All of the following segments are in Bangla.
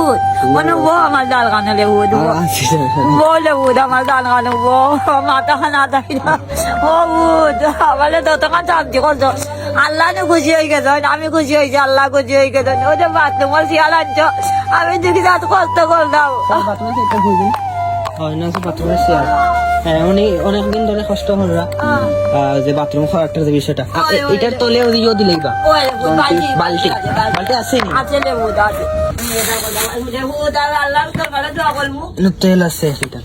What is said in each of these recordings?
বহুত মানে ও আমার ডাল কানে লে বহুত বলে বহুত আমার ডাল কানে ও মাথা খানা তাই না ও বহুত আমার ততক্ষণ চাপছি করছো আল্লাহ নে খুশি হয়ে গেছে আমি খুশি হয়েছি আল্লাহ খুশি হয়ে গেছে ওই যে বাথরুমের শিয়াল আনছো আমি দেখি এত কষ্ট করলাম উনি অনেকদিন ধরে কষ্ট হরা যে বাথরুম খাওয়ার যে বিষয়টা এটার তলে ইয়ে দিলেই বা বালতি বালতি আছে তেল আছে সেটা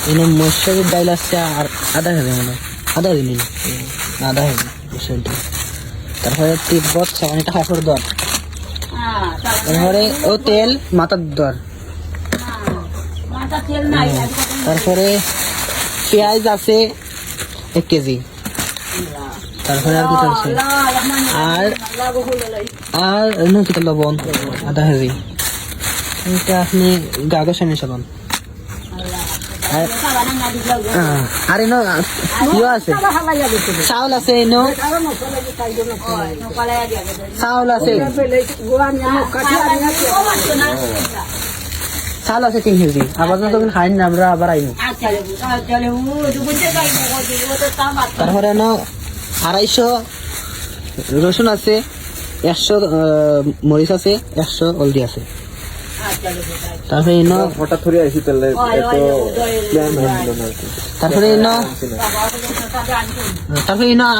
এনে মশলার ডাইল আছে আর আদা হবে মানে আদা দিলি আদা হবে বিষয়টা তারপরে তিব্বত সামানিটা কাপড় দর তারপরে ও তেল মাথার দর তারপরে পেঁয়াজ আছে 1 কেজি তারপরে আর কি আছে আর কি লবণ আধা কেজি এটা আপনি গাগর সামনে সাবান আর এনো ইয়ে আছে চাউল আছে এনো চাউল আছে চাল আছে 3 কেজি আবার যখন খাই না আমরা আবার আইনো তারপরে 250 রসুন আছে 100 মরিচ আছে 100 হলদি আছে তারপরে হঠাৎ ধরে আইছি তারপরে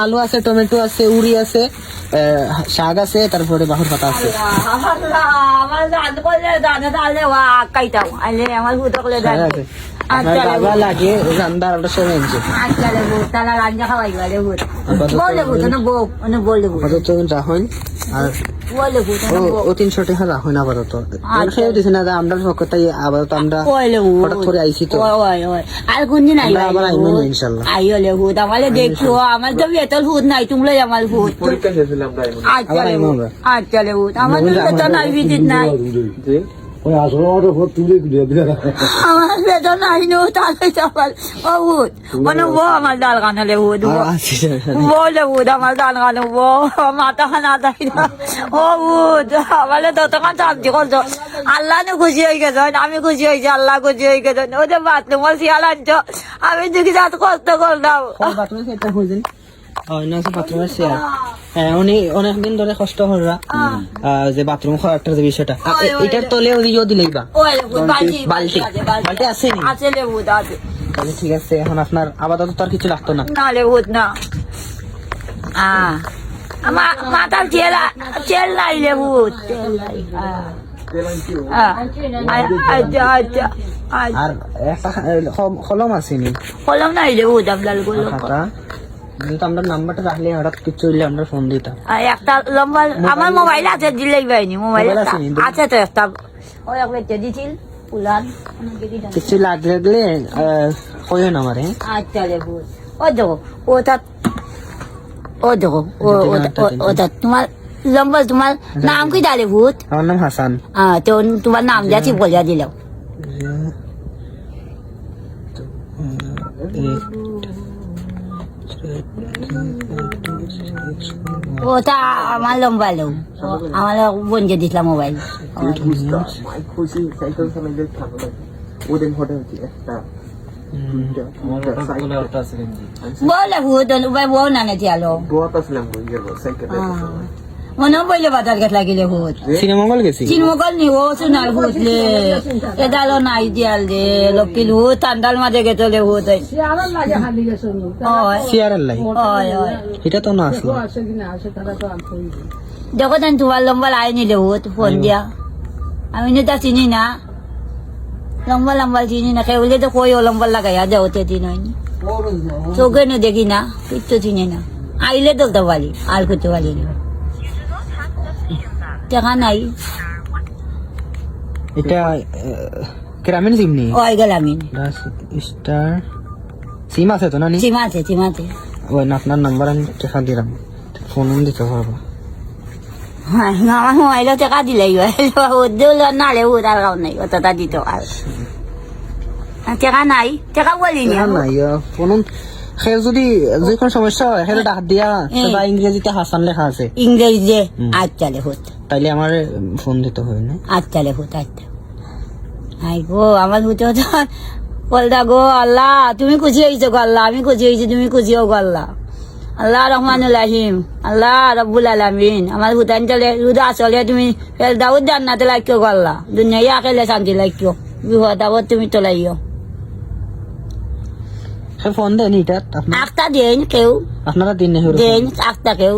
আলু আছে টমেটো আছে উড়ি আছে শাক আছে তারপরে বাহুর পাতা আছে লাগে রান্নার একটা সময় রাখুন আর ও 300 টাকা রাখুন আপাতত খেয়ে দিছি না আমরা পক্ষে আপাতত আমরা হঠাৎ করে আইছি তো আর কোনদিন আবার আইবো ইনশাআল্লাহ আইলে হুদ আমারে দেখো আমার তো বেতন হুদ নাই তোমরা আমার হুদ পরীক্ষা শেষেছিলাম আচ্ছা হুদ আমার তো বেতন নাই বিদিত নাই ওই আসলে আমার বেতন নাই নো তাহলে চাপাল ও হুদ মানে ও আমার ডাল কানে হুদ বলে হুদ আমার ডাল কানে ও মাথা খানা তাই না ও হুদ আমার ততক্ষণ চাপছি করছো আল্লাহ নে খুশি হয়ে গেছে আমি খুশি হয়েছি আল্লাহ খুশি হয়ে গেছে ওই যে বাথরুমের শিয়াল আনছো আমি দেখি এত কষ্ট করলাম উনি অনেকদিন ধরে কষ্ট হরা যে বাথরুম খাওয়ার যে বিষয়টা এটার তলে ইয়ে দিলেই বা বালতি বালতি আছে তাহলে ঠিক আছে এখন আপনার আপাতত তো আর কিছু লাগতো না না মাথার তেল নাই লেবুত আর একটা কলম আছে নি কলম নাই লেবুত আপনার আমরা নাম্বারটা রাখলে হঠাৎ কিছু হইলে আমরা ফোন দিতাম একটা লম্বা আমার মোবাইল আছে দিলেই পাইনি মোবাইল আছে তো একটা ওই একটা দিছিল পুলান কিছু লাগলে কইও না আমারে আচ্ছা লেবু ও দেখো ওটা তোমার লম্বা তোমার নাম কি ডালে ভূত আমার নাম হাসান তো তোমার নাম যাচ্ছি বলিয়া দিলাম ওটা আমার লম্বা লোক আমার বোনকে দিছিলাম মোবাইল বলে ভূত বউ নানে চালো মনে বললে বাজার গেছ লাগিলে ভূত সিনেমঙ্গল গেছি চিনমঙ্গল নি ও সোনার ভূতলে এদালো নাই দিয়াল রে লক্ষ্মীর ভূত ঠান্ডার মাঝে গেতলে ভূত এটা তো না আসলো দেখো তাই তোমার লম্বা লাই নিলে ভূত ফোন দিয়া আমি নেতা চিনি না লম্বা লম্বা চিনি না কেউ তো কই লম্বা লাগাইয়া দেওতে দিন হয়নি চোখে নে দেখি না কিচ্ছু চিনি না আইলে দেখতে পারি আর করতে পারি না দেখা নাই এটা গ্রামীণ সিম নেই ওই গ্রামীণ স্টার সিম আছে তো না সিম আছে ওই না আপনার নাম্বার আমি টাকা দিলাম ফোন দিতে পারবো হ্যাঁ আমার মোবাইলে টাকা দিলেই দিল না রে ও তার কাউ নাই ওটা দিত আর টাকা নাই টাকা বলি নাই ফোন সে যদি যে কোনো সমস্যা হয় সেটা ডাক দিয়া বা ইংরেজিতে হাসান লেখা আছে ইংরেজি আচ্ছা লে হত তাইলে আমার ফোন দিতে হবে না? আচ্ছা লেহুত আচ্ছা আই গো আমার হুতে তো বলদা গো আল্লাহ তুমি খুশি হয়েছো গো আল্লাহ আমি খুশি হয়েছি তুমি খুশি হও গো আল্লাহ আল্লাহ রহমানুল রাহিম আল্লাহ রব্বুল আলামিন আমার হুতান চলে রুদা চলে তুমি দাউদ জান্নাতে লাগিও গো আল্লাহ দুনিয়া আকেলে শান্তি লাগিও বিপদ আপদ তুমি তোলাইও হ্যাঁ ফোন দেন এটা একটা দেন কেউ আপনারা দিন না দেন একটা কেউ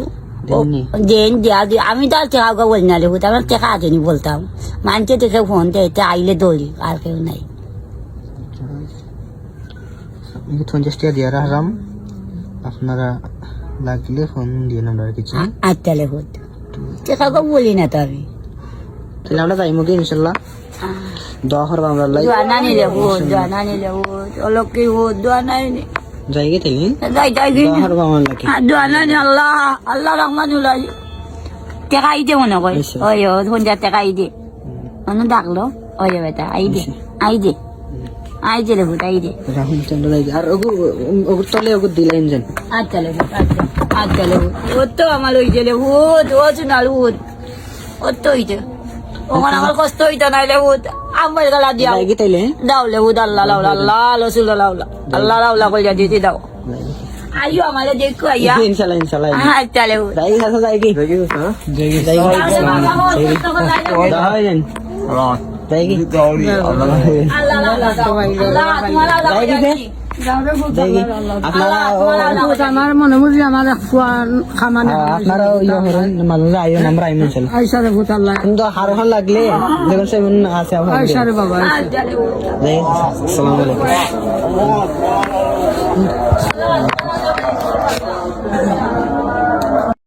দেননি? দেন দেয়া দিয়ে আমি তো আর টেকা গো বলি না লেহুত আমার টেকা আসেনি বলতাম মানছে দেখে ফোন দেয় আইলে দৌড়ি আর কেউ নাই 50 টাকা দিয়ে রাখলাম, আপনারা লাগলে ফোন দিয়ে আমরা আর কিছু আচ্ছা লেহুত টেকা গো বলি না তো আমি তাহলে আমরা যাইমু কি ইনশাল্লাহ দোয়া করবো আমরা লাই দোয়ানা নিলে হুত অলক্ষী হুত দোয়ানা নি যাই গে তাইলে যাই যাই দোয়া করবো আমার লাগে দোয়ানা নি আল্লাহ আল্লাহ রহমানুল্লাহ টেকা আইতে মনে কয় আচ্ছা। ওই সন্ধ্যা টেকা আই দে অন্য ডাকলো ওই বেটা আই দে আই দে আই দে লেহুত আই দে রাহুল চন্দ্র লাই আর ওগুর তলে ওগুর দিলেন যেন আচ্ছা লেহুত আচ্ছা লেহুত ও তো আমার ওই যে লেহুত ও চুনাল হুত ও তো হইতে ওখানে আমার কষ্ট হইতে নাই লেহুত আমার গলা দিয়া যাই গে তাইলে দাও লেহুত আল্লাহ লাউলা আল্লাহ রসুল লাউলা আল্লাহ লাউলা কইয়া দিতে দাও আইও আমারে দেখো আইয়া ইনশাল্লাহ ইনশাল্লাহ আচ্ছা লেহুত যাই গে যাই গে যাই গে যাই গে যাই গে আল্লাহ লাউলা আল্লাহ তোমার যাই গে যাই গে আপনারা আমার মনে বুঝি আমার খামানে আপনারাও ইয়ে করেন মানুষ আইও আমরা আইমু ইনশাল্লাহ আইসারে ভূত আল্লাহ কিন্তু হারখন লাগলে দেখুন সেমন আছে আপনার আইসারে বাবা আচ্ছা লেহুত আসসালামু আলাইকুম